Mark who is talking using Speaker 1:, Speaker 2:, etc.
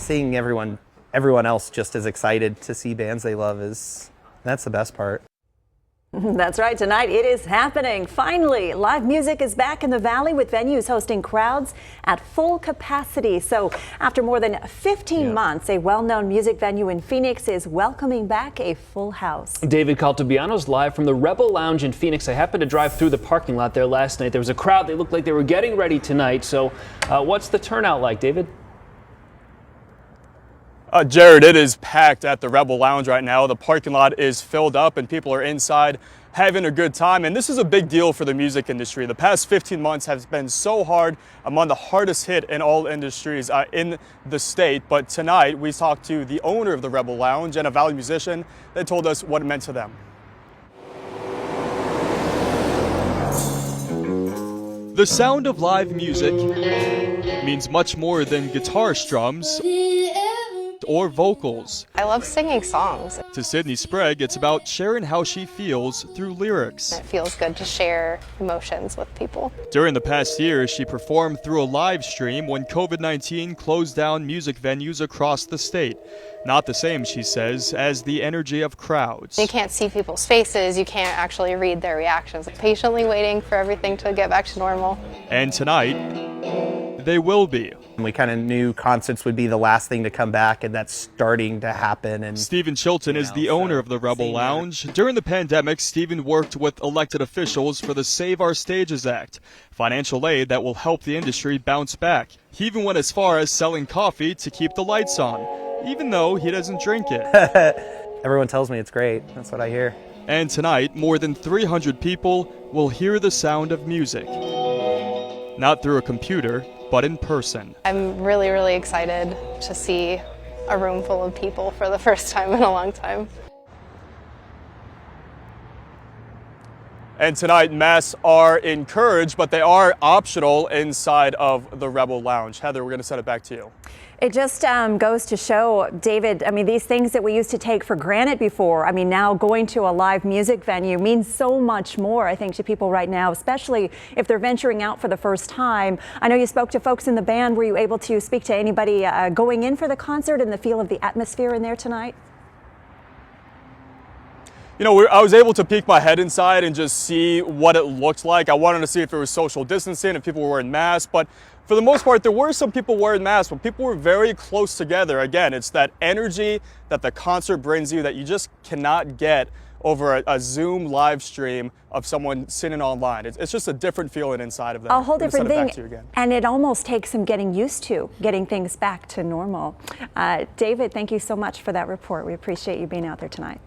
Speaker 1: seeing everyone else just as excited to see bands they love that's the best part.
Speaker 2: That's right. Tonight it is happening. Finally, live music is back in the Valley with venues hosting crowds at full capacity. So after more than 15 months, a well-known music venue in Phoenix is welcoming back a full house.
Speaker 3: David Caltabiano's live from the Rebel Lounge in Phoenix. I happened to drive through the parking lot there last night. There was a crowd. They looked like they were getting ready tonight. So what's the turnout like, David?
Speaker 4: Jared, it is packed at the Rebel Lounge right now. The parking lot is filled up and people are inside having a good time. And this is a big deal for the music industry. The past 15 months has been so hard, among the hardest hit in all industries in the state. But tonight we talked to the owner of the Rebel Lounge and a Valley musician that told us what it meant to them. The sound of live music means much more than guitar strums or vocals.
Speaker 5: I love singing songs.
Speaker 4: To Sydney Sprague, it's about sharing how she feels through lyrics.
Speaker 5: It feels good to share emotions with people.
Speaker 4: During the past year, she performed through a live stream when COVID-19 closed down music venues across the state. Not the same, she says, as the energy of crowds.
Speaker 5: You can't see people's faces, you can't actually read their reactions. Patiently waiting for everything to get back to normal.
Speaker 4: And tonight, they will be.
Speaker 1: We kind of knew concerts would be the last thing to come back, and that's starting to happen. And
Speaker 4: Stephen Chilton is the owner of the Rebel Lounge. During the pandemic, Stephen worked with elected officials for the Save Our Stages Act, financial aid that will help the industry bounce back. He even went as far as selling coffee to keep the lights on, even though he doesn't drink it.
Speaker 1: Everyone tells me it's great. That's what I hear.
Speaker 4: And tonight, more than 300 people will hear the sound of music. Not through a computer, but in person.
Speaker 5: I'm really, really excited to see a room full of people for the first time in a long time.
Speaker 4: And tonight, masks are encouraged, but they are optional inside of the Rebel Lounge. Heather, we're going to send it back to you.
Speaker 2: It just goes to show, David, I mean, these things that we used to take for granted before, I mean, now going to a live music venue means so much more, I think, to people right now, especially if they're venturing out for the first time. I know you spoke to folks in the band. Were you able to speak to anybody going in for the concert and the feel of the atmosphere in there tonight?
Speaker 4: You know, I was able to peek my head inside and just see what it looked like. I wanted to see if it was social distancing, if people were wearing masks, but for the most part, there were some people wearing masks, but people were very close together. Again, it's that energy that the concert brings you that you just cannot get over a Zoom live stream of someone sitting online. It's just a different feeling inside of them.
Speaker 2: A whole different thing,
Speaker 4: again.
Speaker 2: And it almost takes some getting used to, getting things back to normal. David, thank you so much for that report. We appreciate you being out there tonight.